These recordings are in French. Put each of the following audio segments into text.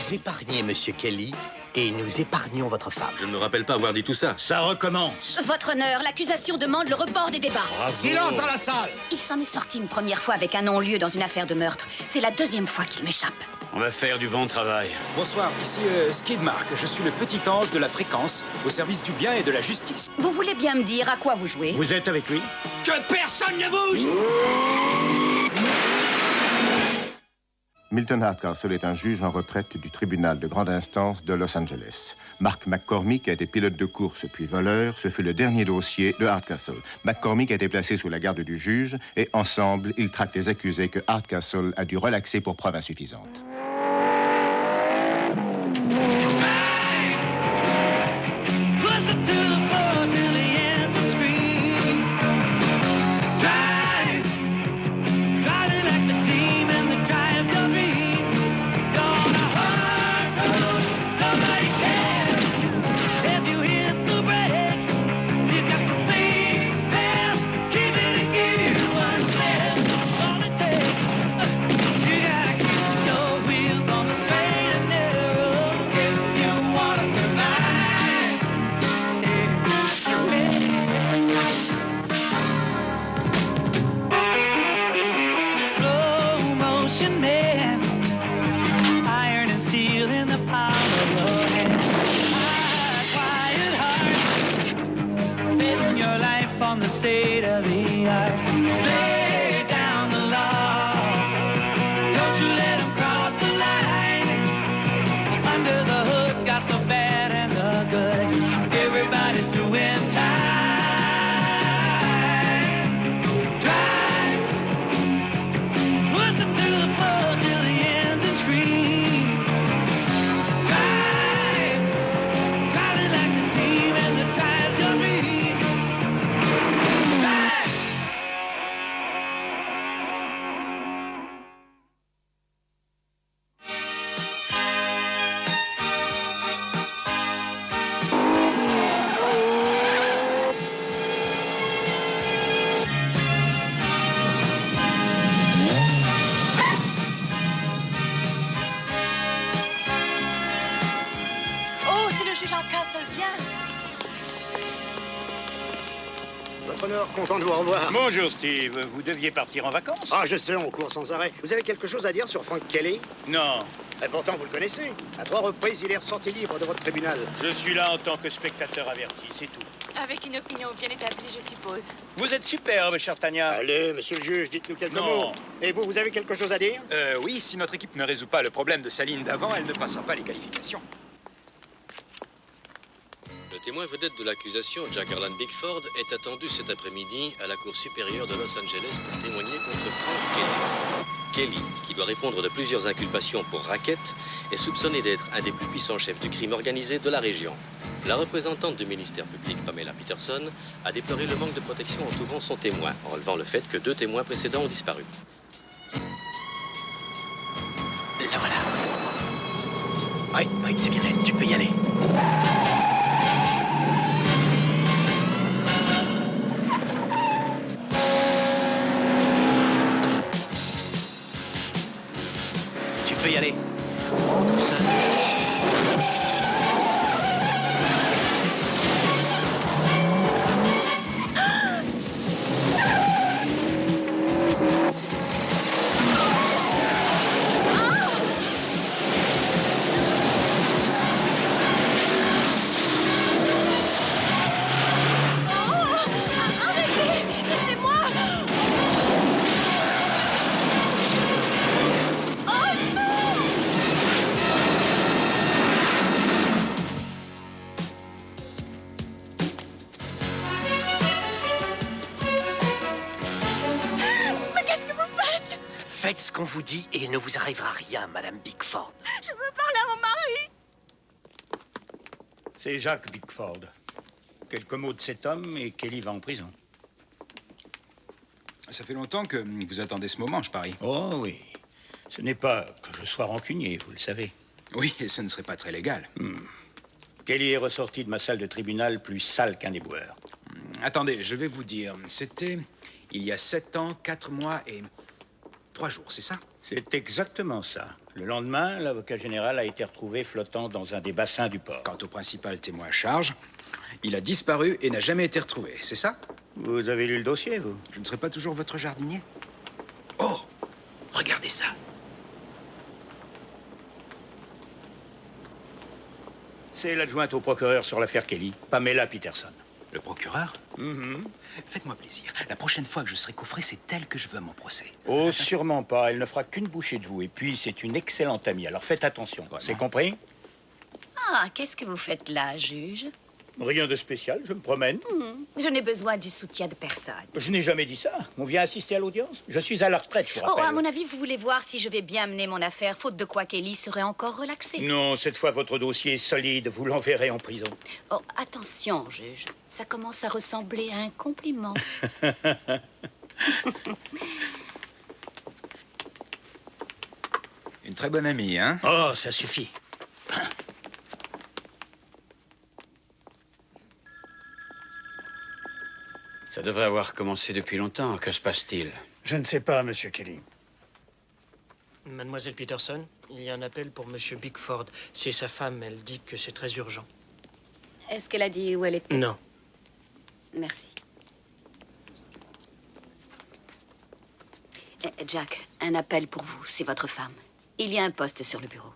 Vous épargnez Monsieur Kelly et nous épargnons votre femme. Je ne me rappelle pas avoir dit tout ça. Ça recommence. Votre honneur, l'accusation demande le report des débats. Bravo. Silence dans la salle! Il s'en est sorti une première fois avec un non-lieu dans une affaire de meurtre. C'est la deuxième fois qu'il m'échappe. On va faire du bon travail. Bonsoir, ici Skidmark. Je suis le petit ange de la fréquence, au service du bien et de la justice. Vous voulez bien me dire à quoi vous jouez? Vous êtes avec lui? Que personne ne bouge! Milton Hardcastle est un juge en retraite du tribunal de grande instance de Los Angeles. Mark McCormick a été pilote de course puis voleur. Ce fut le dernier dossier de Hardcastle. McCormick a été placé sous la garde du juge et ensemble, ils traquent les accusés que Hardcastle a dû relaxer pour preuve insuffisante. Content de vous revoir. Bonjour Steve, vous deviez partir en vacances? Ah, je sais, on court sans arrêt. Vous avez quelque chose à dire sur Frank Kelly? Non. Et pourtant, vous le connaissez. À 3 reprises, il est ressorti libre de votre tribunal. Je suis là en tant que spectateur averti, c'est tout. Avec une opinion bien établie, je suppose. Vous êtes superbe, cher Tania. Allez, monsieur le juge, dites-nous quelques Non. mots. Et vous, vous avez quelque chose à dire? Oui, si notre équipe ne résout pas le problème de sa ligne d'avant, elle ne passera pas les qualifications. Le témoin vedette de l'accusation, Jack Harlan Bickford, est attendu cet après-midi à la Cour supérieure de Los Angeles pour témoigner contre Frank Kelly. Kelly, qui doit répondre de plusieurs inculpations pour racket, est soupçonné d'être un des plus puissants chefs du crime organisé de la région. La représentante du ministère public, Pamela Peterson, a déploré le manque de protection entourant son témoin, en relevant le fait que 2 témoins précédents ont disparu. La voilà. Oui, c'est bien elle, tu peux y aller. Tu peux y aller. Tout seul. Faites ce qu'on vous dit et il ne vous arrivera rien, Madame Bickford. Je veux parler à mon mari. C'est Jacques Bickford. Quelques mots de cet homme et Kelly va en prison. Ça fait longtemps que vous attendez ce moment, je parie. Oh oui. Ce n'est pas que je sois rancunier, vous le savez. Oui, et ce ne serait pas très légal. Kelly est ressorti de ma salle de tribunal plus sale qu'un éboueur. Attendez, je vais vous dire. C'était il y a 7 ans, 4 mois et 3 jours, c'est ça? C'est exactement ça. Le lendemain, l'avocat général a été retrouvé flottant dans un des bassins du port. Quant au principal témoin à charge, il a disparu et n'a jamais été retrouvé, c'est ça? Vous avez lu le dossier, vous? Je ne serai pas toujours votre jardinier? Oh! Regardez ça! C'est l'adjointe au procureur sur l'affaire Kelly, Pamela Peterson. Le procureur? Faites-moi plaisir. La prochaine fois que je serai coffré, c'est elle que je veux à mon procès. Oh, sûrement pas. Elle ne fera qu'une bouchée de vous. Et puis, c'est une excellente amie. Alors faites attention. Voilà. C'est compris? Ah, qu'est-ce que vous faites là, juge? Rien de spécial, je me promène. Je n'ai besoin du soutien de personne. Je n'ai jamais dit ça. On vient assister à l'audience. Je suis à la retraite, je vous Oh, rappelle. à mon avis, vous voulez voir si je vais bien mener mon affaire, faute de quoi Kelly serait encore relaxée. Non, cette fois, votre dossier est solide. Vous l'enverrez en prison. Oh, attention, juge. Ça commence à ressembler à un compliment. Une très bonne amie, hein? Oh, ça suffit. Ça devrait avoir commencé depuis longtemps. Que se passe-t-il? Je ne sais pas, monsieur Kelly. Mademoiselle Peterson, il y a un appel pour Monsieur Bickford. C'est sa femme, elle dit que c'est très urgent. Est-ce qu'elle a dit où elle était? Non. Merci. Jack, un appel pour vous, c'est votre femme. Il y a un poste sur le bureau.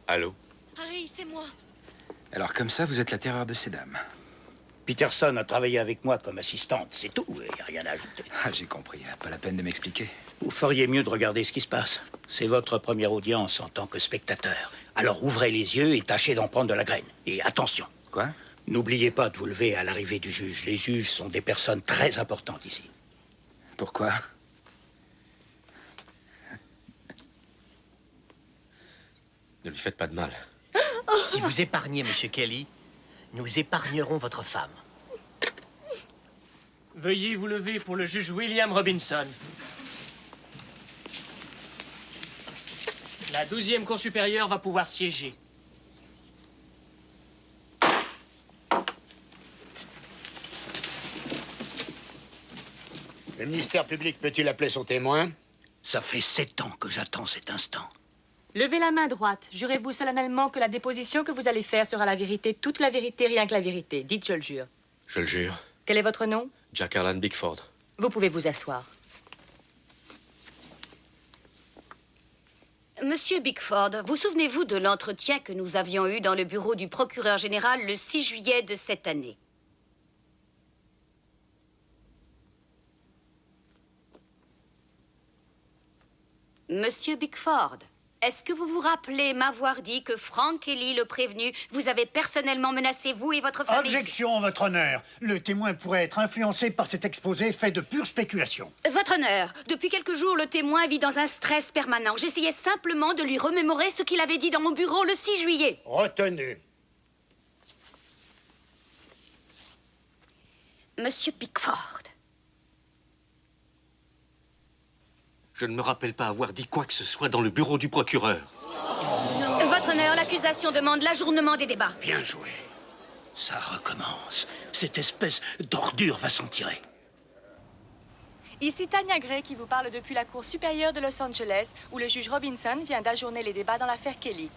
Allô? Harry, c'est moi. Alors comme ça, vous êtes la terreur de ces dames. Peterson a travaillé avec moi comme assistante, c'est tout. Il n'y a rien à ajouter. Ah, j'ai compris. Pas la peine de m'expliquer. Vous feriez mieux de regarder ce qui se passe. C'est votre première audience en tant que spectateur. Alors ouvrez les yeux et tâchez d'en prendre de la graine. Et attention. Quoi? N'oubliez pas de vous lever à l'arrivée du juge. Les juges sont des personnes très importantes ici. Pourquoi? Ne lui faites pas de mal. Si vous épargnez Monsieur Kelly, nous épargnerons votre femme. Veuillez vous lever pour le juge William Robinson. La 12e Cour supérieure va pouvoir siéger. Le ministère public peut-il appeler son témoin? Ça fait 7 ans que j'attends cet instant. Levez la main droite. Jurez-vous solennellement que la déposition que vous allez faire sera la vérité, toute la vérité, rien que la vérité. Dites, je le jure. Je le jure. Quel est votre nom? Jack Harlan Bickford. Vous pouvez vous asseoir. Monsieur Bickford, vous souvenez-vous de l'entretien que nous avions eu dans le bureau du procureur général le 6 juillet de cette année? Monsieur Bickford, est-ce que vous vous rappelez m'avoir dit que Frank Kelly, le prévenu, vous avait personnellement menacé, vous et votre famille? Objection, votre honneur. Le témoin pourrait être influencé par cet exposé fait de pure spéculation. Votre honneur, depuis quelques jours, le témoin vit dans un stress permanent. J'essayais simplement de lui remémorer ce qu'il avait dit dans mon bureau le 6 juillet. Retenu. Monsieur Bickford. Je ne me rappelle pas avoir dit quoi que ce soit dans le bureau du procureur. Votre honneur, l'accusation demande l'ajournement des débats. Bien joué. Ça recommence. Cette espèce d'ordure va s'en tirer. Ici Tanya Gray qui vous parle depuis la Cour supérieure de Los Angeles, où le juge Robinson vient d'ajourner les débats dans l'affaire Kelly.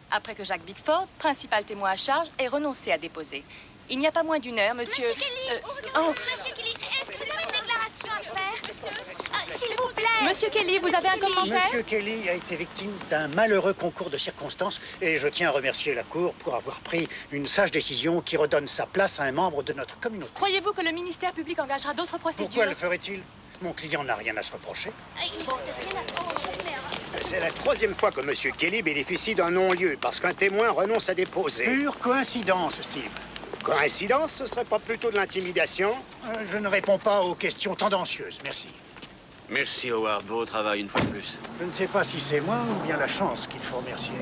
Après que Jack Bickford, principal témoin à charge, ait renoncé à déposer. Il n'y a pas moins d'une heure, monsieur... Monsieur Kelly, est-ce que vous avez une déclaration à faire? S'il vous plaît. Monsieur Kelly, vous avez un commentaire? Monsieur Kelly a été victime d'un malheureux concours de circonstances et je tiens à remercier la Cour pour avoir pris une sage décision qui redonne sa place à un membre de notre communauté. Croyez-vous que le ministère public engagera d'autres procédures? Pourquoi le ferait-il? Mon client n'a rien à se reprocher. C'est la 3e fois que Monsieur Kelly bénéficie d'un non-lieu parce qu'un témoin renonce à déposer. Pure coïncidence, Steve. Coïncidence, ce serait pas plutôt de l'intimidation? Je ne réponds pas aux questions tendancieuses, merci. Merci, Howard. Beau travail, une fois de plus. Je ne sais pas si c'est moi ou bien la chance qu'il faut remercier.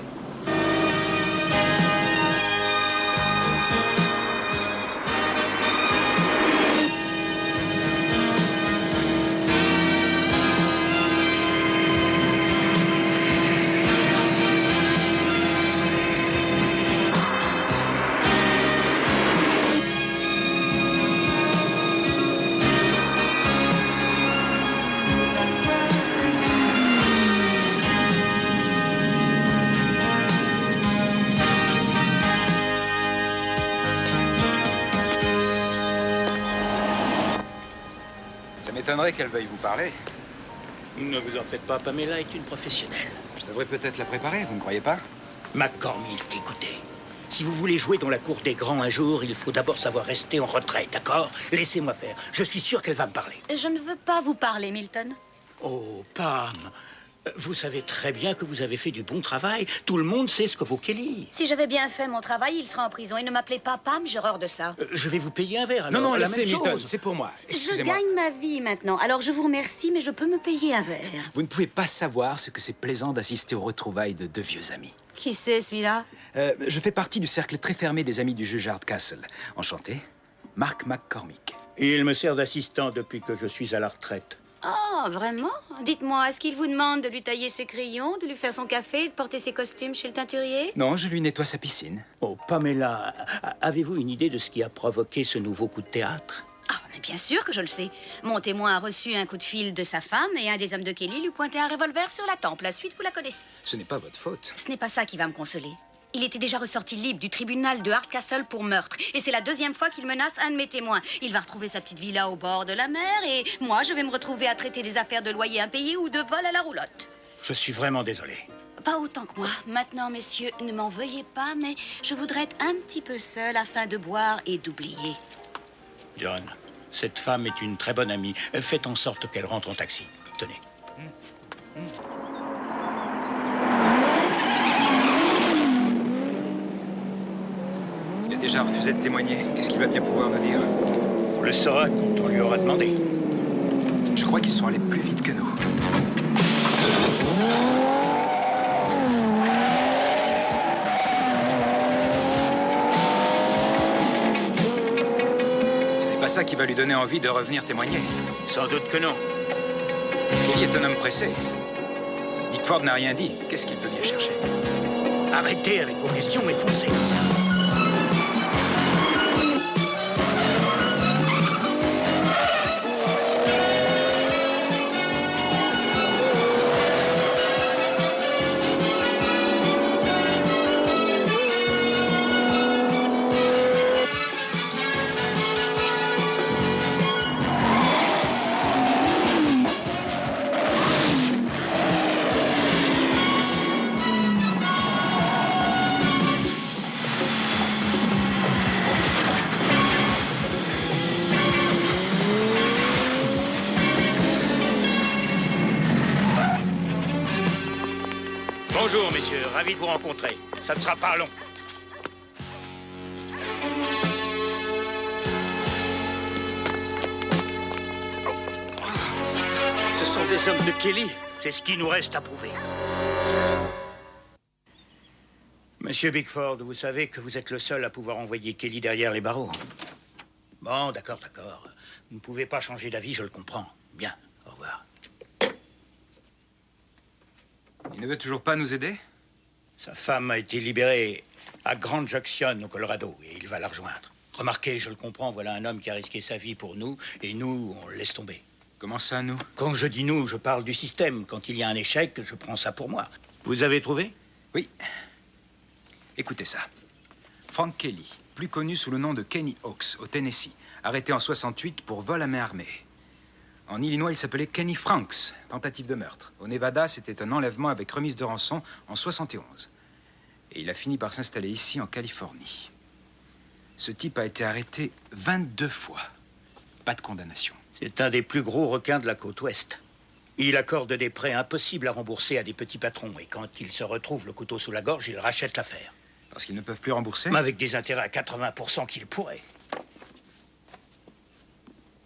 m'étonnerait qu'elle veuille vous parler. Ne vous en faites pas, Pamela est une professionnelle. Je devrais peut-être la préparer, vous ne croyez pas? McCormick, écoutez. Si vous voulez jouer dans la cour des grands un jour, il faut d'abord savoir rester en retrait, d'accord? Laissez-moi faire. Je suis sûr qu'elle va me parler. Je ne veux pas vous parler, Milton. Oh, Pam, vous savez très bien que vous avez fait du bon travail. Tout le monde sait ce que vaut Kelly. Si j'avais bien fait mon travail, il serait en prison. Il ne m'appelait pas Pam, j'ai horreur de ça. Je vais vous payer un verre, alors. Non, non, la laissez, même Milton, chose. c'est pour moi. Je Excusez-moi. gagne ma vie maintenant. Alors je vous remercie, mais je peux me payer un verre. Vous ne pouvez pas savoir ce que c'est plaisant d'assister aux retrouvailles de deux vieux amis. Qui c'est, celui-là? Je fais partie du cercle très fermé des amis du juge Hardcastle. Enchanté, Mark McCormick. Il me sert d'assistant depuis que je suis à la retraite. Oh, vraiment? Dites-moi, est-ce qu'il vous demande de lui tailler ses crayons, de lui faire son café, de porter ses costumes chez le teinturier? Non, je lui nettoie sa piscine. Oh, Pamela, avez-vous une idée de ce qui a provoqué ce nouveau coup de théâtre? Ah, mais bien sûr que je le sais. Mon témoin a reçu un coup de fil de sa femme et un des hommes de Kelly lui pointait un revolver sur la tempe. La suite, vous la connaissez. Ce n'est pas votre faute. Ce n'est pas ça qui va me consoler. Il était déjà ressorti libre du tribunal de Hardcastle pour meurtre. Et c'est la deuxième fois qu'il menace un de mes témoins. Il va retrouver sa petite villa au bord de la mer et moi, je vais me retrouver à traiter des affaires de loyer impayé ou de vol à la roulotte. Je suis vraiment désolé. Pas autant que moi. Maintenant, messieurs, ne m'en veuillez pas, mais je voudrais être un petit peu seule afin de boire et d'oublier. John, cette femme est une très bonne amie. Faites en sorte qu'elle rentre en taxi. Tenez. Il a déjà refusé de témoigner. Qu'est-ce qu'il va bien pouvoir nous dire? On le saura quand on lui aura demandé. Je crois qu'ils sont allés plus vite que nous. Ce n'est pas ça qui va lui donner envie de revenir témoigner. Sans doute que non. Kelly est un homme pressé. Bickford n'a rien dit. Qu'est-ce qu'il peut bien chercher? Arrêtez avec vos questions et foncez. Bonjour, messieurs. Ravi de vous rencontrer. Ça ne sera pas long. Ce sont des hommes de Kelly. C'est ce qui nous reste à prouver. Monsieur Bickford, vous savez que vous êtes le seul à pouvoir envoyer Kelly derrière les barreaux. Bon, d'accord, d'accord. Vous ne pouvez pas changer d'avis, je le comprends. Bien, au revoir. Il ne veut toujours pas nous aider? Sa femme a été libérée à Grand Junction, au Colorado, et il va la rejoindre. Remarquez, je le comprends, voilà un homme qui a risqué sa vie pour nous, et nous, on le laisse tomber. Comment ça, nous? Quand je dis nous, je parle du système. Quand il y a un échec, je prends ça pour moi. Vous avez trouvé? Oui. Écoutez ça. Frank Kelly, plus connu sous le nom de Kenny Hawks, au Tennessee, arrêté en 68 pour vol à main armée. En Illinois, il s'appelait Kenny Franks, tentative de meurtre. Au Nevada, c'était un enlèvement avec remise de rançon en 71. Et il a fini par s'installer ici, en Californie. Ce type a été arrêté 22 fois. Pas de condamnation. C'est un des plus gros requins de la côte ouest. Il accorde des prêts impossibles à rembourser à des petits patrons. Et quand il se retrouve le couteau sous la gorge, il rachète l'affaire. Parce qu'ils ne peuvent plus rembourser? Mais avec des intérêts à 80% qu'il pourrait.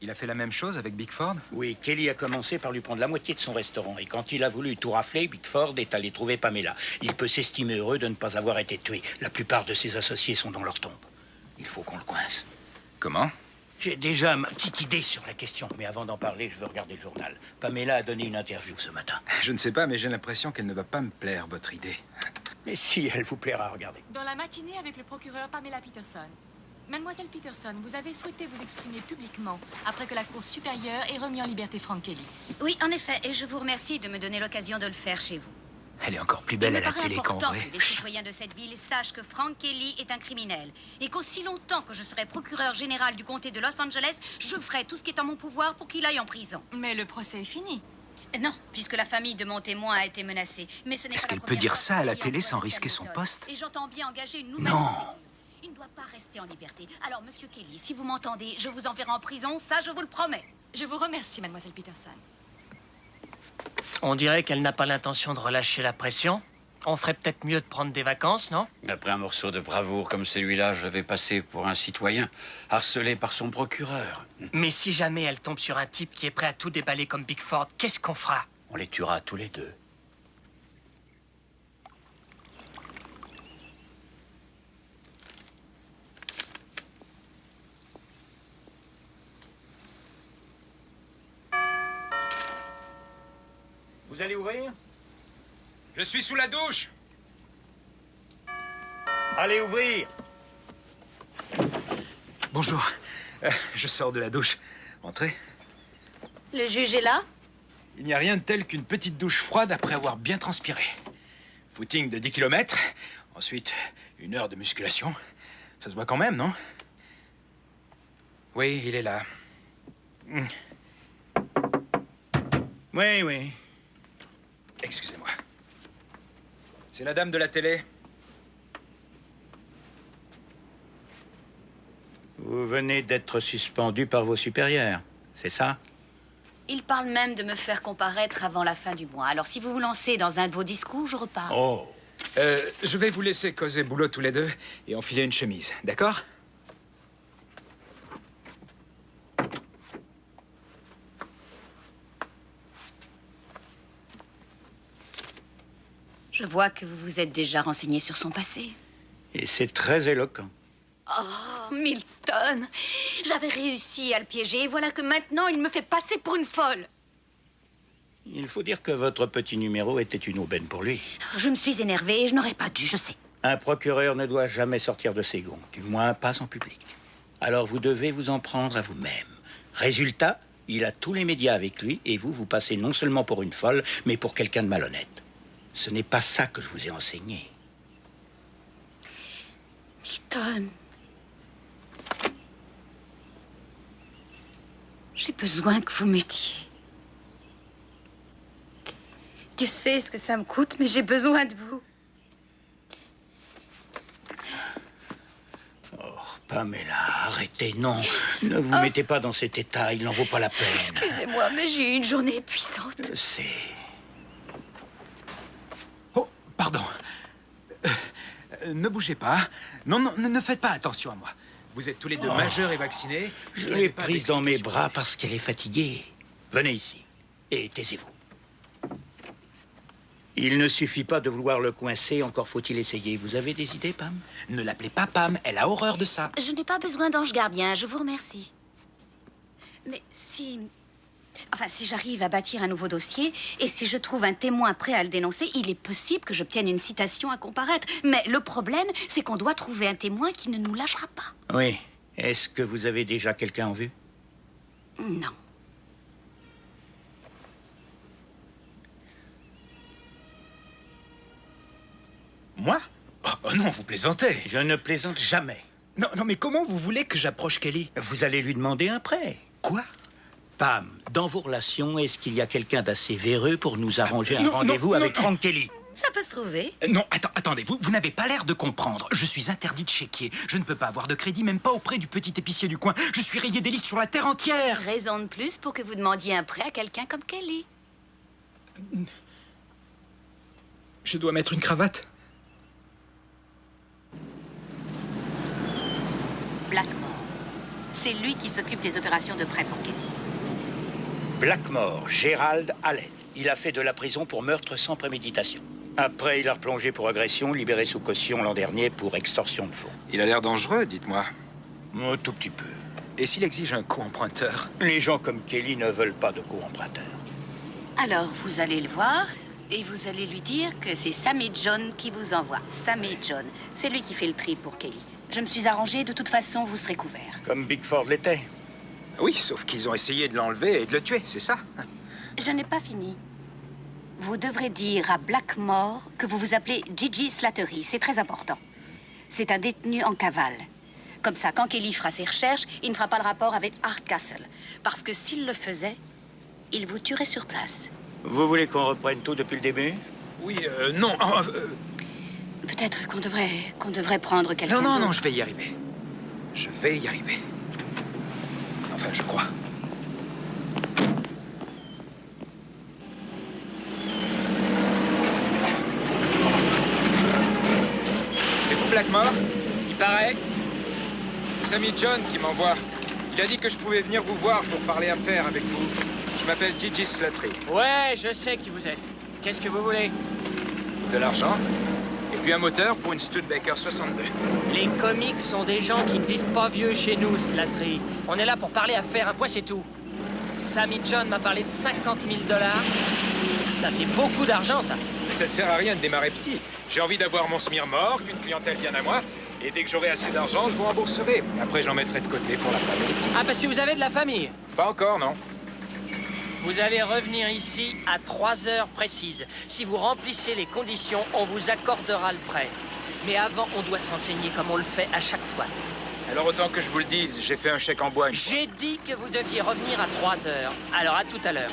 Il a fait la même chose avec Bickford? Oui, Kelly a commencé par lui prendre la moitié de son restaurant. Et quand il a voulu tout rafler, Bickford est allé trouver Pamela. Il peut s'estimer heureux de ne pas avoir été tué. La plupart de ses associés sont dans leur tombe. Il faut qu'on le coince. Comment? J'ai déjà ma petite idée sur la question. Mais avant d'en parler, je veux regarder le journal. Pamela a donné une interview ce matin. Je ne sais pas, mais j'ai l'impression qu'elle ne va pas me plaire, votre idée. Mais si, elle vous plaira, regardez. Dans la matinée avec le procureur Pamela Peterson. Mademoiselle Peterson, vous avez souhaité vous exprimer publiquement après que la Cour supérieure ait remis en liberté Frank Kelly. Oui, en effet, et je vous remercie de me donner l'occasion de le faire chez vous. Elle est encore plus belle à la télé qu'en important vrai. que les citoyens de cette ville sachent que Frank Kelly est un criminel. Et qu'aussi longtemps que je serai procureur général du comté de Los Angeles, je ferai tout ce qui est en mon pouvoir pour qu'il aille en prison. Mais le procès est fini. Non, puisque la famille de mon témoin a été menacée. Mais ce n'est Est-ce pas la qu'elle peut première dire fois ça que à la Kelly télé emploie sans de risquer telles son méthodes. poste? Et j'entends bien engager une nouvelle Non. procédure. Il ne doit pas rester en liberté. Alors, monsieur Kelly, si vous m'entendez, je vous enverrai en prison, ça je vous le promets. Je vous remercie, mademoiselle Peterson. On dirait qu'elle n'a pas l'intention de relâcher la pression. On ferait peut-être mieux de prendre des vacances, non? Après un morceau de bravoure comme celui-là, je vais passer pour un citoyen harcelé par son procureur. Mais si jamais elle tombe sur un type qui est prêt à tout déballer comme Bickford, qu'est-ce qu'on fera? On les tuera tous les deux. Vous allez ouvrir? Je suis sous la douche. Allez ouvrir! Bonjour. Je sors de la douche. Entrez. Le juge est là? Il n'y a rien de tel qu'une petite douche froide après avoir bien transpiré. Footing de 10 km. Ensuite, 1 heure de musculation. Ça se voit quand même, non? Oui, il est là. Oui, oui. Excusez-moi. C'est la dame de la télé. Vous venez d'être suspendu par vos supérieurs, c'est ça? Il parle même de me faire comparaître avant la fin du mois. Alors, si vous vous lancez dans un de vos discours, je repars. Oh! Je vais vous laisser causer boulot tous les deux et enfiler une chemise, d'accord? Je vois que vous vous êtes déjà renseigné sur son passé. Et c'est très éloquent. Oh, Milton! J'avais réussi à le piéger et voilà que maintenant il me fait passer pour une folle. Il faut dire que votre petit numéro était une aubaine pour lui. Je me suis énervée et je n'aurais pas dû, je sais. Un procureur ne doit jamais sortir de ses gonds, du moins pas en public. Alors vous devez vous en prendre à vous-même. Résultat, il a tous les médias avec lui et vous passez non seulement pour une folle, mais pour quelqu'un de malhonnête. Ce n'est pas ça que je vous ai enseigné. Milton. J'ai besoin que vous m'aidiez. Tu sais ce que ça me coûte, mais j'ai besoin de vous. Oh, Pamela, arrêtez, non. Ne vous mettez pas dans cet état, il n'en vaut pas la peine. Excusez-moi, mais j'ai eu une journée épuisante. Je sais. Oh, pardon. Ne bougez pas. Non, non, ne faites pas attention à moi. Vous êtes tous les deux majeurs et vaccinés. Je l'ai prise dans mes bras parce qu'elle est fatiguée. Venez ici et taisez-vous. Il ne suffit pas de vouloir le coincer, encore faut-il essayer. Vous avez des idées, Pam? Ne l'appelez pas Pam, elle a horreur de ça. Je n'ai pas besoin d'ange gardien, je vous remercie. Mais si... Enfin, si j'arrive à bâtir un nouveau dossier, et si je trouve un témoin prêt à le dénoncer, il est possible que j'obtienne une citation à comparaître. Mais le problème, c'est qu'on doit trouver un témoin qui ne nous lâchera pas. Oui. Est-ce que vous avez déjà quelqu'un en vue? Non. Moi? Oh non, vous plaisantez. Je ne plaisante jamais. Non, non, mais comment vous voulez que j'approche Kelly? Vous allez lui demander un prêt. Quoi? Pam, dans vos relations, est-ce qu'il y a quelqu'un d'assez véreux pour nous arranger un non, rendez-vous non, avec non. Frank Kelly? Ça peut se trouver. Non, attendez, vous n'avez pas l'air de comprendre. Je suis interdit de chéquier. Je ne peux pas avoir de crédit, même pas auprès du petit épicier du coin. Je suis rayé des listes sur la terre entière. Raison de plus pour que vous demandiez un prêt à quelqu'un comme Kelly. Je dois mettre une cravate? Blackmore. C'est lui qui s'occupe des opérations de prêt pour Kelly. Blackmore, Gérald Allen. Il a fait de la prison pour meurtre sans préméditation. Après, il a replongé pour agression, libéré sous caution l'an dernier pour extorsion de fonds. Il a l'air dangereux, dites-moi. Un tout petit peu. Et s'il exige un co-emprunteur? Les gens comme Kelly ne veulent pas de co-emprunteurs. Alors, vous allez le voir et vous allez lui dire que c'est Sammy John qui vous envoie. Sammy John, c'est lui qui fait le tri pour Kelly. Je me suis arrangée, de toute façon, vous serez couvert. Comme Bickford l'était. Oui, sauf qu'ils ont essayé de l'enlever et de le tuer, c'est ça? Je n'ai pas fini. Vous devrez dire à Blackmore que vous vous appelez Gigi Slattery. C'est très important. C'est un détenu en cavale. Comme ça, quand Kelly fera ses recherches, il ne fera pas le rapport avec Hardcastle. Parce que s'il le faisait, il vous tuerait sur place. Vous voulez qu'on reprenne tout depuis le début? Oui, non. Peut-être qu'on devrait prendre quelqu'un Non, d'autre. je vais y arriver. Je vais y arriver. Enfin, je crois. C'est vous, Blackmore? Il paraît. C'est Sammy John qui m'envoie. Il a dit que je pouvais venir vous voir pour parler affaires avec vous. Je m'appelle Gigi Slattery. Ouais, je sais qui vous êtes. Qu'est-ce que vous voulez? De l'argent. Et puis un moteur pour une Studebaker 62. Les comiques sont des gens qui ne vivent pas vieux chez nous, Slattery. On est là pour parler affaires, un point c'est tout. Sammy John m'a parlé de 50 000 $. Ça fait beaucoup d'argent, ça. Mais ça ne sert à rien de démarrer petit. J'ai envie d'avoir mon smirmorque, une clientèle bien à moi. Et dès que j'aurai assez d'argent, je vous rembourserai. Après, j'en mettrai de côté pour la famille. Ah, parce que vous avez de la famille? Pas encore, non. Vous allez revenir ici à 3 heures précises. Si vous remplissez les conditions, on vous accordera le prêt. Mais avant, on doit s'enseigner comme on le fait à chaque fois. Alors autant que je vous le dise, j'ai fait un chèque en bois. J'ai dit que vous deviez revenir à 3 heures. Alors à tout à l'heure.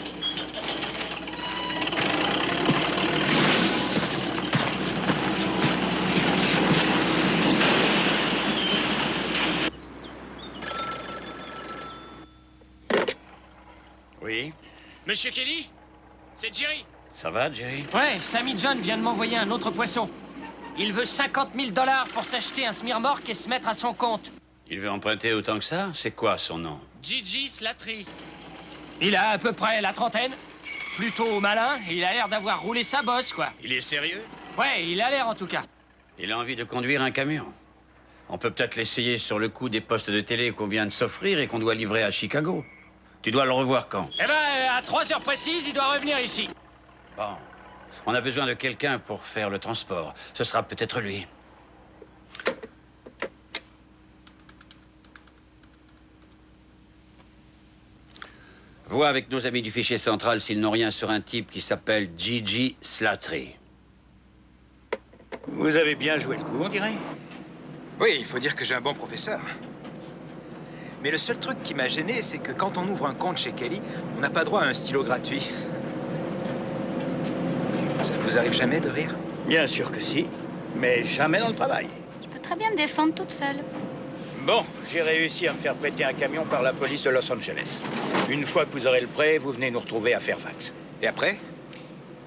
Oui? Monsieur Kelly? C'est Jerry. Ça va, Jerry? Ouais, Sammy John vient de m'envoyer un autre poisson. Il veut 50 000 $ pour s'acheter un smirmorque et se mettre à son compte. Il veut emprunter autant que ça? C'est quoi son nom? Gigi Slattery. Il a à peu près la trentaine. Plutôt malin, et il a l'air d'avoir roulé sa bosse, quoi. Il est sérieux? Ouais, il a l'air en tout cas. Il a envie de conduire un camion. On peut peut-être l'essayer sur le coup des postes de télé qu'on vient de s'offrir et qu'on doit livrer à Chicago. Tu dois le revoir quand? Eh ben, à 3 heures précises, il doit revenir ici. Bon. On a besoin de quelqu'un pour faire le transport. Ce sera peut-être lui. Vois avec nos amis du fichier central s'ils n'ont rien sur un type qui s'appelle Gigi Slattery. Vous avez bien joué le coup, on dirait. Oui, il faut dire que j'ai un bon professeur. Mais le seul truc qui m'a gêné, c'est que quand on ouvre un compte chez Kelly, on n'a pas droit à un stylo gratuit. Ça ne vous arrive jamais de rire? Bien sûr que si, mais jamais dans le travail. Je peux très bien me défendre toute seule. Bon, j'ai réussi à me faire prêter un camion par la police de Los Angeles. Une fois que vous aurez le prêt, vous venez nous retrouver à Fairfax. Et après?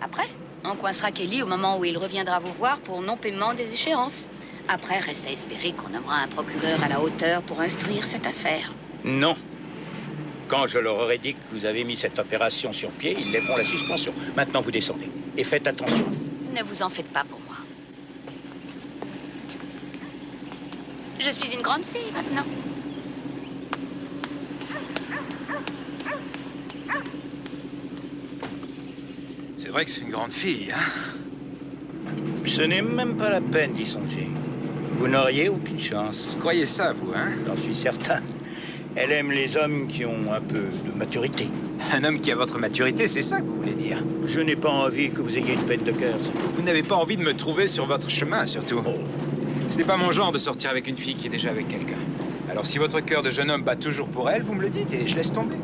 Après, on coincera Kelly au moment où il reviendra vous voir pour non-paiement des échéances. Après, reste à espérer qu'on nommera un procureur à la hauteur pour instruire cette affaire. Non. Quand je leur aurai dit que vous avez mis cette opération sur pied, ils lèveront la suspension. Maintenant, vous descendez. Et faites attention, vous. Ne vous en faites pas pour moi. Je suis une grande fille maintenant. C'est vrai que c'est une grande fille, hein? Ce n'est même pas la peine d'y songer. Vous n'auriez aucune chance. Vous croyez ça, vous, hein? J'en suis certain. Elle aime les hommes qui ont un peu de maturité. Un homme qui a votre maturité, c'est ça que vous voulez dire? Je n'ai pas envie que vous ayez une peine de cœur, c'est tout. Vous n'avez pas envie de me trouver sur votre chemin, surtout. Oh. Ce n'est pas mon genre de sortir avec une fille qui est déjà avec quelqu'un. Alors si votre cœur de jeune homme bat toujours pour elle, vous me le dites et je laisse tomber.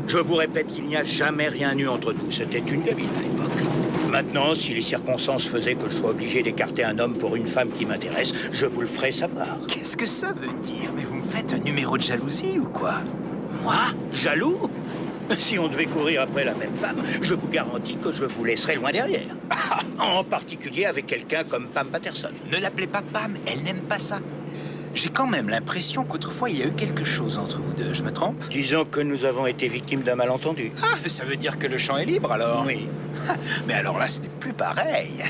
Je vous répète qu'il n'y a jamais rien eu entre nous. C'était une gamine à l'époque. Maintenant, si les circonstances faisaient que je sois obligé d'écarter un homme pour une femme qui m'intéresse, je vous le ferai savoir. Qu'est-ce que ça veut dire? Mais vous me faites un numéro de jalousie ou quoi? Moi? Jaloux? Si on devait courir après la même femme, je vous garantis que je vous laisserai loin derrière. En particulier avec quelqu'un comme Pam Patterson. Ne l'appelez pas Pam, elle n'aime pas ça. J'ai quand même l'impression qu'autrefois il y a eu quelque chose entre vous deux, je me trompe? Disons que nous avons été victimes d'un malentendu. Ah, ça veut dire que le champ est libre alors? Oui. Mais alors là, ce n'est plus pareil.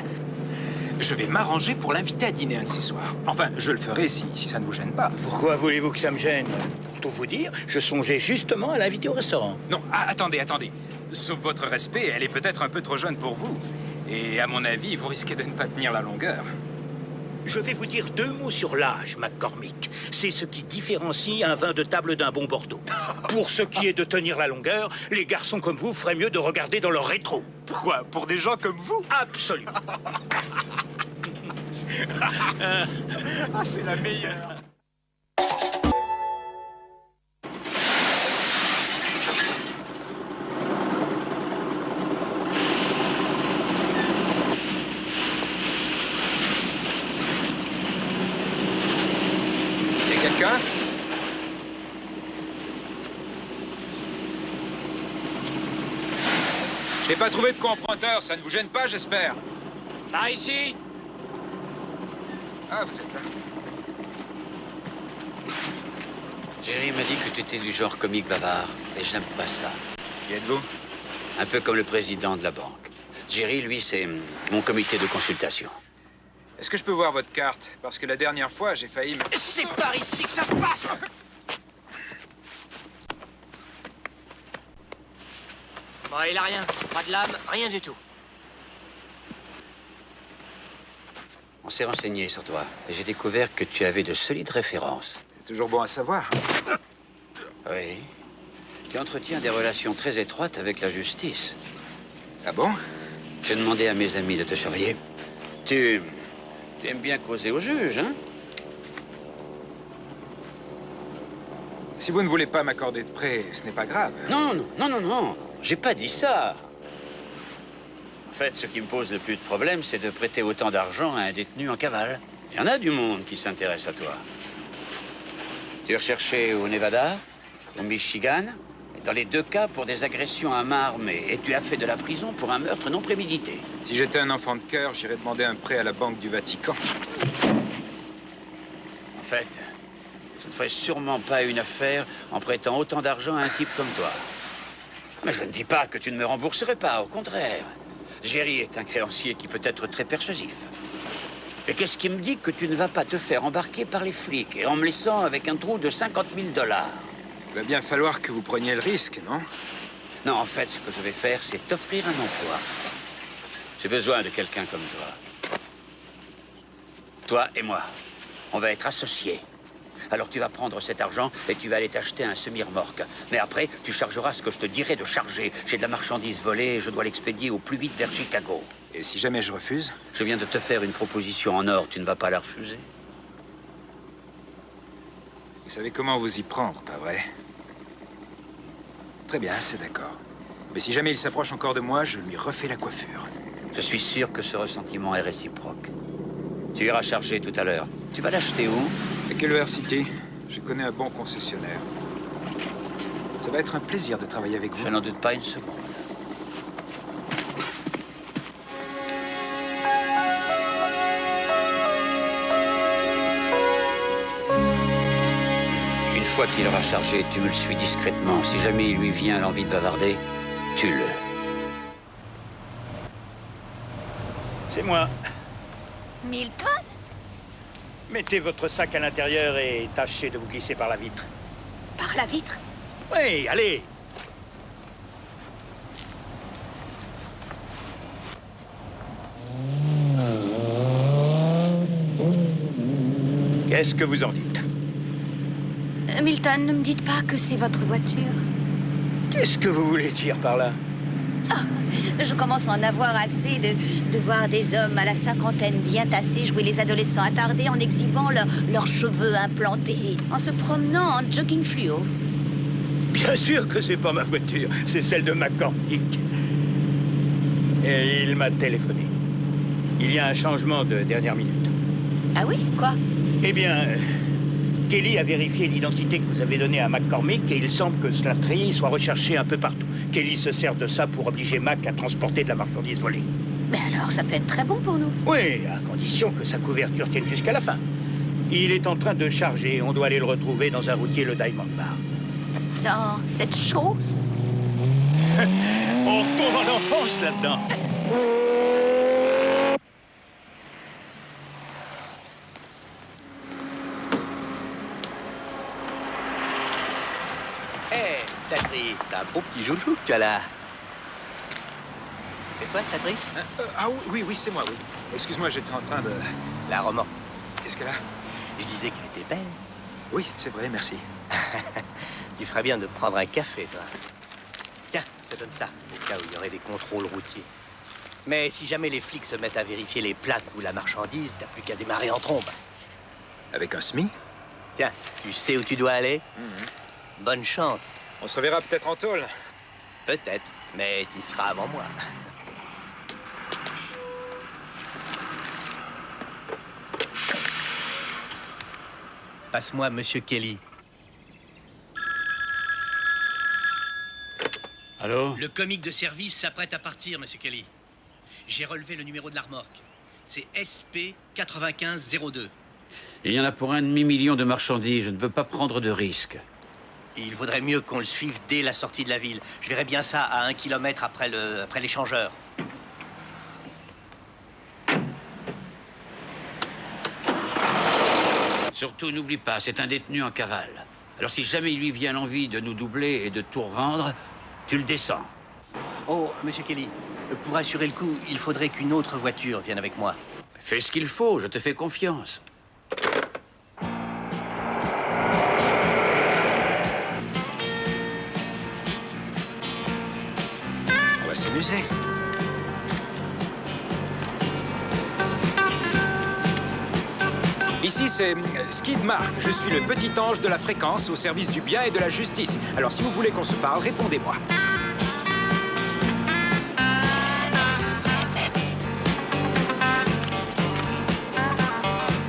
Je vais m'arranger pour l'inviter à dîner un de ces soirs. Enfin, je le ferai si ça ne vous gêne pas. Pourquoi voulez-vous que ça me gêne? Pour tout vous dire, je songeais justement à l'inviter au restaurant. Non, attendez. Sauf votre respect, elle est peut-être un peu trop jeune pour vous. Et à mon avis, vous risquez de ne pas tenir la longueur. Je vais vous dire 2 mots sur l'âge, McCormick. C'est ce qui différencie un vin de table d'un bon Bordeaux. Pour ce qui est de tenir la longueur, les garçons comme vous feraient mieux de regarder dans leur rétro. Pourquoi? Pour des gens comme vous? Absolument. Ah, c'est la meilleure. Quelqu'un? J'ai pas trouvé de co-emprunteur, ça ne vous gêne pas, j'espère? Par ici. Ah, vous êtes là. Jerry m'a dit que tu étais du genre comique bavard, et j'aime pas ça. Qui êtes-vous? Un peu comme le président de la banque. Jerry, lui, c'est mon comité de consultation. Est-ce que je peux voir votre carte? Parce que la dernière fois, j'ai failli me... C'est par ici que ça se passe. Bon, il a rien. Pas de lame, rien du tout. On s'est renseigné sur toi, et j'ai découvert que tu avais de solides références. C'est toujours bon à savoir. Oui. Tu entretiens des relations très étroites avec la justice. Ah bon? J'ai demandé à mes amis de te surveiller. Tu aimes bien causer au juge, hein? Si vous ne voulez pas m'accorder de prêt, ce n'est pas grave. Non. J'ai pas dit ça. En fait, ce qui me pose le plus de problème, c'est de prêter autant d'argent à un détenu en cavale. Il y en a du monde qui s'intéresse à toi. Tu es recherché au Nevada, au Michigan, et dans les 2 cas pour des agressions à main armée. Et tu as fait de la prison pour un meurtre non prémédité. Si j'étais un enfant de cœur, j'irais demander un prêt à la Banque du Vatican. En fait, je ne ferais sûrement pas une affaire en prêtant autant d'argent à un type comme toi. Mais je ne dis pas que tu ne me rembourserais pas, au contraire. Jerry est un créancier qui peut être très persuasif. Et qu'est-ce qui me dit que tu ne vas pas te faire embarquer par les flics et en me laissant avec un trou de 50 000 $? Il va bien falloir que vous preniez le risque, non? Non, en fait, ce que je vais faire, c'est t'offrir un emploi. J'ai besoin de quelqu'un comme toi. Toi et moi, on va être associés. Alors tu vas prendre cet argent et tu vas aller t'acheter un semi-remorque. Mais après, tu chargeras ce que je te dirai de charger. J'ai de la marchandise volée et je dois l'expédier au plus vite vers Chicago. Et si jamais je refuse? Je viens de te faire une proposition en or, tu ne vas pas la refuser? Vous savez comment vous y prendre, pas vrai? Très bien, c'est d'accord. Mais si jamais il s'approche encore de moi, je lui refais la coiffure. Je suis sûr que ce ressentiment est réciproque. Tu iras charger tout à l'heure. Tu vas l'acheter où? À Culver City. Je connais un bon concessionnaire. Ça va être un plaisir de travailler avec vous. Je n'en doute pas une seconde. Une fois qu'il aura chargé, tu me le suis discrètement. Si jamais il lui vient l'envie de bavarder, tue-le. C'est moi. Milton? Mettez votre sac à l'intérieur et tâchez de vous glisser par la vitre. Par la vitre? Oui, allez. Qu'est-ce que vous en dites? Milton, ne me dites pas que c'est votre voiture. Qu'est-ce que vous voulez dire par là? Je commence à en avoir assez de voir des hommes à la cinquantaine bien tassés jouer les adolescents attardés en exhibant leurs cheveux implantés, en se promenant en jogging fluo. Bien sûr que c'est pas ma voiture, c'est celle de McCormick. Et il m'a téléphoné. Il y a un changement de dernière minute. Ah oui? Quoi? Eh bien, Kelly a vérifié l'identité que vous avez donnée à McCormick et il semble que Slattery soit recherché un peu partout. Kelly se sert de ça pour obliger Mac à transporter de la marchandise volée. Mais alors, ça peut être très bon pour nous. Oui, à condition que sa couverture tienne jusqu'à la fin. Il est en train de charger. On doit aller le retrouver dans un routier, le Diamond Bar. Dans cette chose? On retombe en enfance là-dedans. Hé, Slattery, c'est un beau petit joujou que tu as là. C'est toi, Slattery? Ah oui, c'est moi, oui. Excuse-moi, j'étais en train de... La remorque. Qu'est-ce qu'elle a? Je disais qu'elle était belle. Oui, c'est vrai, merci. Tu ferais bien de prendre un café, toi. Tiens, je te donne ça, au cas où il y aurait des contrôles routiers. Mais si jamais les flics se mettent à vérifier les plaques ou la marchandise, t'as plus qu'à démarrer en trombe. Avec un SMI? Tiens, tu sais où tu dois aller? Bonne chance. On se reverra peut-être en tôle. Peut-être, mais tu seras avant moi. Passe-moi Monsieur Kelly. Allô? Le comique de service s'apprête à partir, Monsieur Kelly. J'ai relevé le numéro de la remorque. C'est SP 9502. Il y en a pour 1,5 million de marchandises. Je ne veux pas prendre de risques. Il vaudrait mieux qu'on le suive dès la sortie de la ville. Je verrai bien ça à 1 kilomètre après l'échangeur. Surtout, n'oublie pas, c'est un détenu en cavale. Alors si jamais il lui vient l'envie de nous doubler et de tout revendre, tu le descends. Oh, Monsieur Kelly, pour assurer le coup, il faudrait qu'une autre voiture vienne avec moi. Fais ce qu'il faut, je te fais confiance. On va s'amuser. Ici, c'est Skid Mark. Je suis le petit ange de la fréquence au service du bien et de la justice. Alors, si vous voulez qu'on se parle, répondez-moi.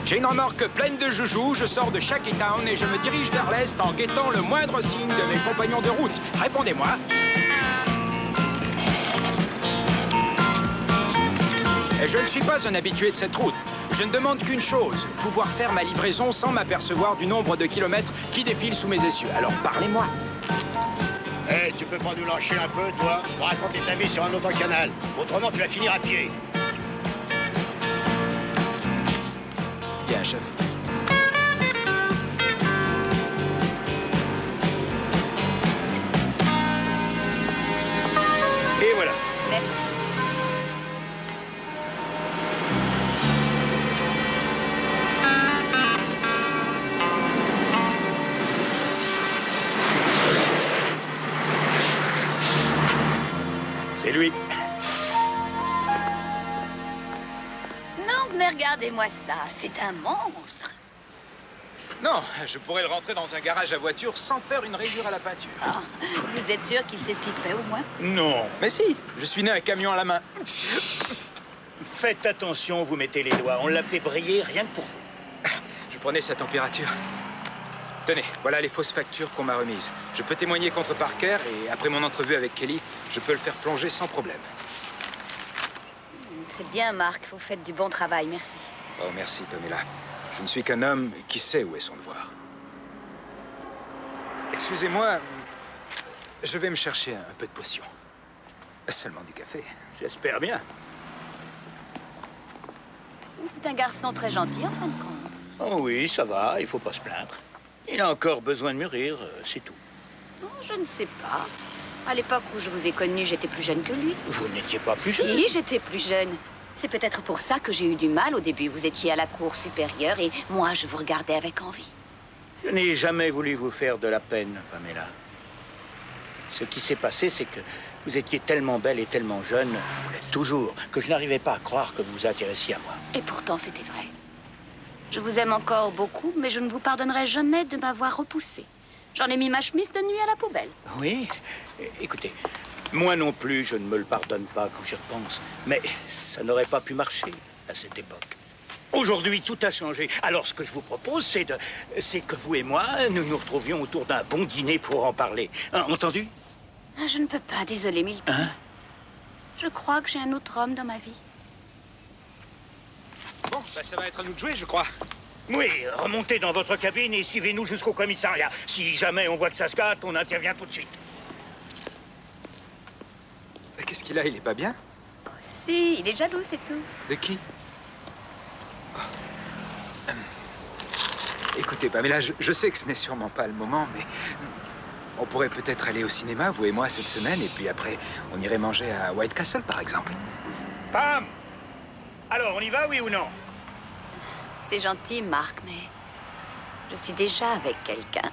J'ai une remorque pleine de joujoux, je sors de Shakytown et je me dirige vers l'est en guettant le moindre signe de mes compagnons de route. Répondez-moi. Et je ne suis pas un habitué de cette route. Je ne demande qu'une chose, pouvoir faire ma livraison sans m'apercevoir du nombre de kilomètres qui défilent sous mes essieux. Alors parlez-moi. Hé, tu peux pas nous lâcher un peu, toi? Raconter ta vie sur un autre canal. Autrement, tu vas finir à pied. Bien, chef. Et voilà. Merci. C'est lui. Non, mais regardez-moi ça. C'est un monstre. Non, je pourrais le rentrer dans un garage à voiture sans faire une rayure à la peinture. Ah, vous êtes sûr qu'il sait ce qu'il fait, au moins? Non. Mais si, je suis né un camion à la main. Faites attention, vous mettez les doigts. On l'a fait briller rien que pour vous. Je prenais sa température. Tenez, voilà les fausses factures qu'on m'a remises. Je peux témoigner contre Parker et après mon entrevue avec Kelly, je peux le faire plonger sans problème. C'est bien, Marc. Vous faites du bon travail, merci. Oh, merci, Pamela. Je ne suis qu'un homme qui sait où est son devoir. Excusez-moi, je vais me chercher un peu de potion. Seulement du café. J'espère bien. C'est un garçon très gentil, en fin de compte. Oh oui, ça va, il faut pas se plaindre. Il a encore besoin de mûrir, c'est tout. Non, je ne sais pas. À l'époque où je vous ai connu, j'étais plus jeune que lui. Vous n'étiez pas plus jeune. Si, j'étais plus jeune. C'est peut-être pour ça que j'ai eu du mal au début. Vous étiez à la cour supérieure et moi, je vous regardais avec envie. Je n'ai jamais voulu vous faire de la peine, Pamela. Ce qui s'est passé, c'est que vous étiez tellement belle et tellement jeune, vous l'êtes toujours, que je n'arrivais pas à croire que vous vous intéressiez à moi. Et pourtant, c'était vrai. Je vous aime encore beaucoup, mais je ne vous pardonnerai jamais de m'avoir repoussé. J'en ai mis ma chemise de nuit à la poubelle. Oui, écoutez, moi non plus, je ne me le pardonne pas quand j'y repense. Mais ça n'aurait pas pu marcher à cette époque. Aujourd'hui, tout a changé. Alors, ce que je vous propose, c'est que vous et moi, nous nous retrouvions autour d'un bon dîner pour en parler. Hein, entendu? Je ne peux pas, désolé, Milton. Hein? Je crois que j'ai un autre homme dans ma vie. Bon, bah, ça va être à nous de jouer, je crois. Oui, remontez dans votre cabine et suivez-nous jusqu'au commissariat. Si jamais on voit que ça se gâte, on intervient tout de suite. Qu'est-ce qu'il a? Il est pas bien? Oh, si, il est jaloux, c'est tout. De qui? Oh. Écoutez, Pamela, je sais que ce n'est sûrement pas le moment, mais on pourrait peut-être aller au cinéma, vous et moi, cette semaine, et puis après, on irait manger à White Castle, par exemple. Pam! Alors, on y va, oui ou non? C'est gentil, Marc, mais je suis déjà avec quelqu'un.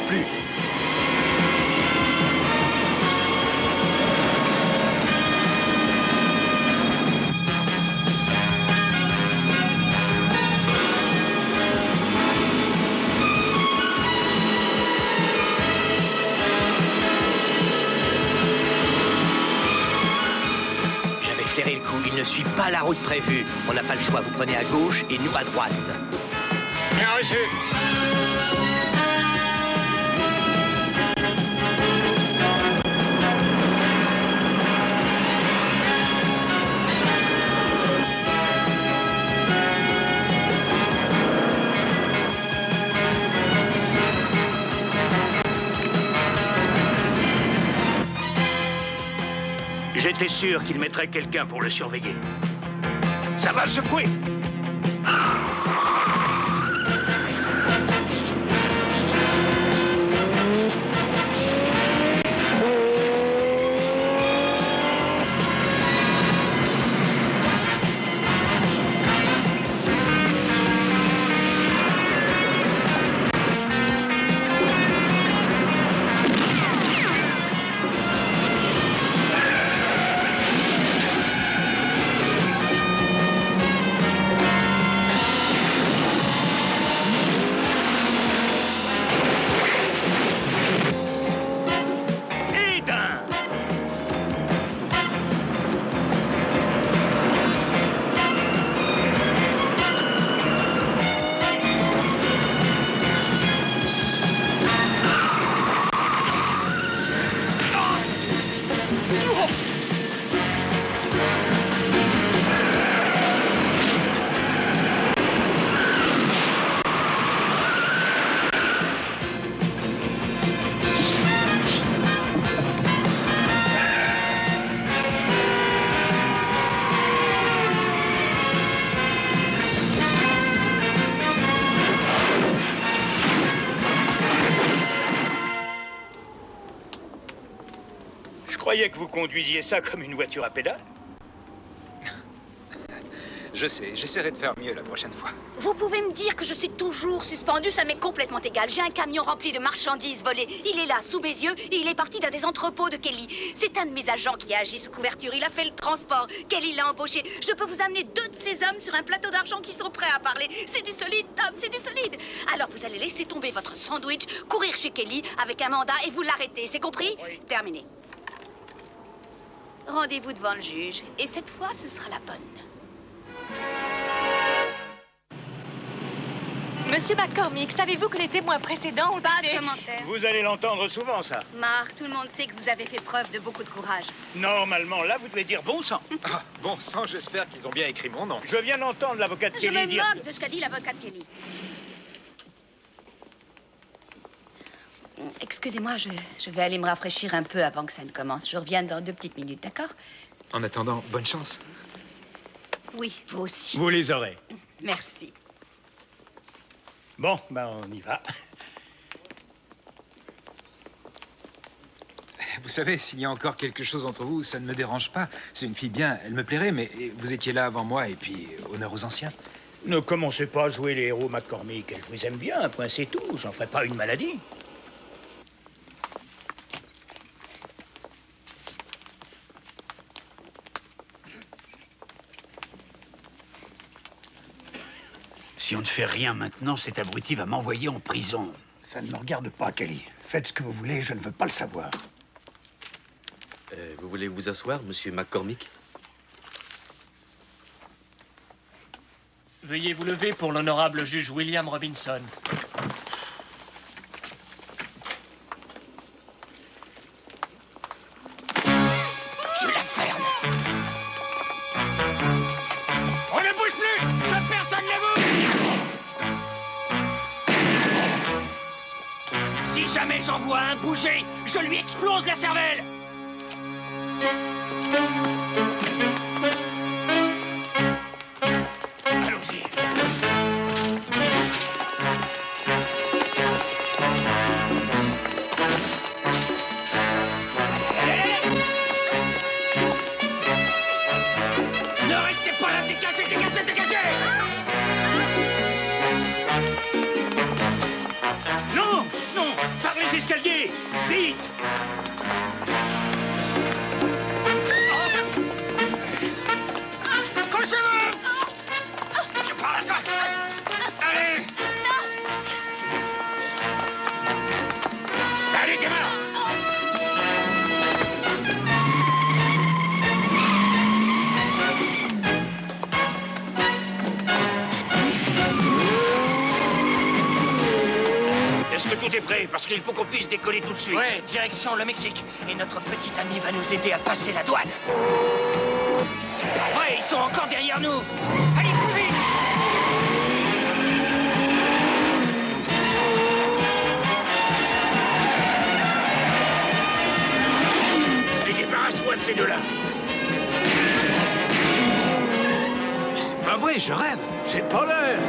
Plus. J'avais flairé le coup, il ne suit pas la route prévue. On n'a pas le choix, vous prenez à gauche et nous à droite. Bien reçu. J'étais sûr qu'il mettrait quelqu'un pour le surveiller. Ça va le secouer! Je croyais que vous conduisiez ça comme une voiture à pédales. Je sais, j'essaierai de faire mieux la prochaine fois. Vous pouvez me dire que je suis toujours suspendue, ça m'est complètement égal. J'ai un camion rempli de marchandises volées. Il est là, sous mes yeux, et il est parti d'un des entrepôts de Kelly. C'est un de mes agents qui a agi sous couverture. Il a fait le transport. Kelly l'a embauché. Je peux vous amener 2 de ces hommes sur un plateau d'argent qui sont prêts à parler. C'est du solide, Tom, c'est du solide. Alors vous allez laisser tomber votre sandwich, courir chez Kelly avec un mandat et vous l'arrêtez. C'est compris? Oui. Terminé. Rendez-vous devant le juge, et cette fois, ce sera la bonne. Monsieur McCormick, savez-vous que les témoins précédents ont Pas été... de commentaire. Vous allez l'entendre souvent, ça. Marc, tout le monde sait que vous avez fait preuve de beaucoup de courage. Normalement, là, vous devez dire bon sang. Ah, bon sang, j'espère qu'ils ont bien écrit mon nom. Je viens d'entendre l'avocat de Je Kelly me dire... moque de ce qu'a dit l'avocat de Kelly. Excusez-moi, je vais aller me rafraîchir un peu avant que ça ne commence. Je reviens dans 2 petites minutes, d'accord? En attendant, bonne chance. Oui, vous aussi. Vous les aurez. Merci. Bon, ben on y va. Vous savez, s'il y a encore quelque chose entre vous, ça ne me dérange pas. C'est une fille bien, elle me plairait, mais vous étiez là avant moi, et puis honneur aux anciens. Ne commencez pas à jouer les héros, McCormick. Je vous aime bien, un point c'est tout. J'en ferai pas une maladie. Si on ne fait rien maintenant, cet abruti va m'envoyer en prison. Ça ne me regarde pas, Kelly. Faites ce que vous voulez, je ne veux pas le savoir. Vous voulez vous asseoir, monsieur McCormick? Veuillez vous lever pour l'honorable juge William Robinson. Je la ferme. Si jamais j'en vois un bouger, je lui explose la cervelle. Allons-y. Ne restez pas là, dégagez, dégagez, dégagez! Non, non, par les escaliers, vite! Couchez-vous! Je parle à toi! Allez! Allez, gamin! Est-ce que tout est prêt? Parce qu'il faut qu'on puisse décoller tout de suite. Ouais, direction le Mexique. Et notre petit ami va nous aider à passer la douane. C'est pas vrai, ils sont encore derrière nous. Allez, plus vite! Allez, débarrasse-moi de ces deux-là. Mais c'est pas vrai, je rêve. C'est pas l'heure.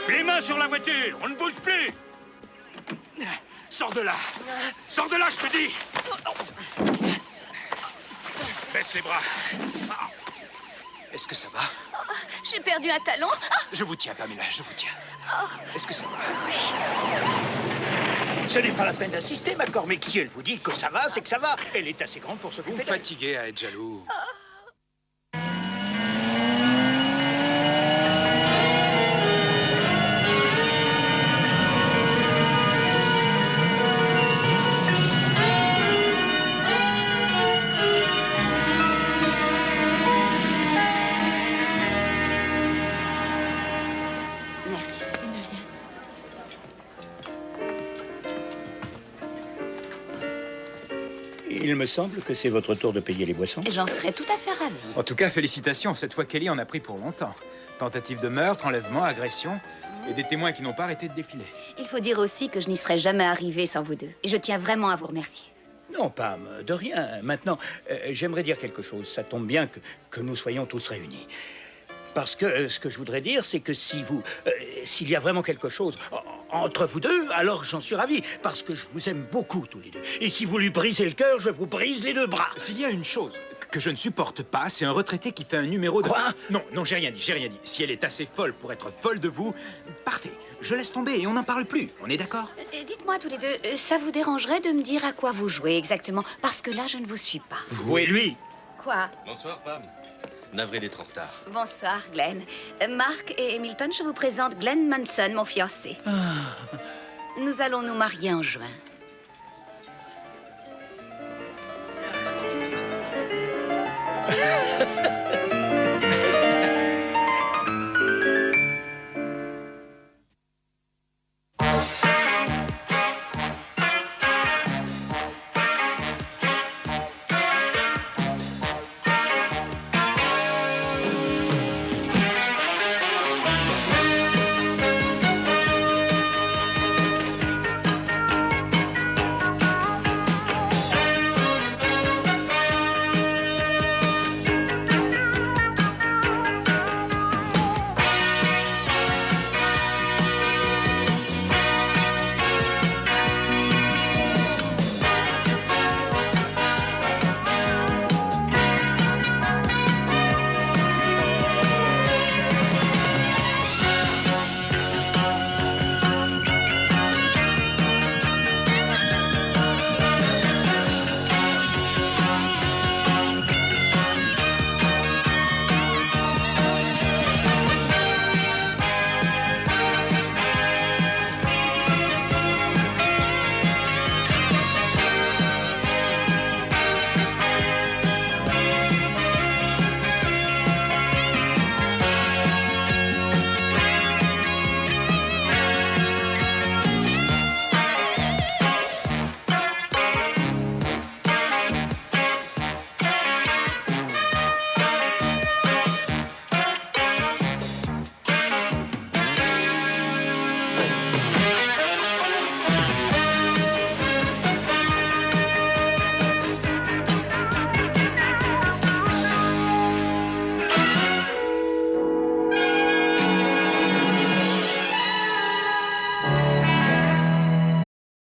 Les mains sur la voiture, on ne bouge plus. Sors de là. Sors de là, je te dis. Baisse les bras. Est-ce que ça va? J'ai perdu un talon. Je vous tiens, Pamela, je vous tiens. Est-ce que ça va? Ce n'est pas la peine d'insister, McCormick. Si elle vous dit que ça va, c'est que ça va. Elle est assez grande pour Vous s'occuper me d'elle. fatiguez à être jaloux. Merci. Il me semble que c'est votre tour de payer les boissons. J'en serais tout à fait ravie. En tout cas, félicitations. Cette fois, Kelly en a pris pour longtemps. Tentative de meurtre, enlèvement, agression, et des témoins qui n'ont pas arrêté de défiler. Il faut dire aussi que je n'y serais jamais arrivée sans vous deux. Et je tiens vraiment à vous remercier. Non, Pam, de rien. Maintenant, j'aimerais dire quelque chose. Ça tombe bien que nous soyons tous réunis. Parce que ce que je voudrais dire, c'est que si vous... s'il y a vraiment quelque chose entre vous deux, alors j'en suis ravi. Parce que je vous aime beaucoup, tous les deux. Et si vous lui brisez le cœur, je vous brise les deux bras. S'il y a une chose que je ne supporte pas, c'est un retraité qui fait un numéro de... Quoi? Non, j'ai rien dit, j'ai rien dit. Si elle est assez folle pour être folle de vous, parfait. Je laisse tomber et on n'en parle plus. On est d'accord? Dites-moi tous les deux, ça vous dérangerait de me dire à quoi vous jouez exactement? Parce que là, je ne vous suis pas. Vous et lui? Quoi? Bonsoir, Pam. Navré d'être en retard. Bonsoir, Glenn. Mark et Hamilton, je vous présente Glenn Manson, mon fiancé. Nous allons nous marier en juin.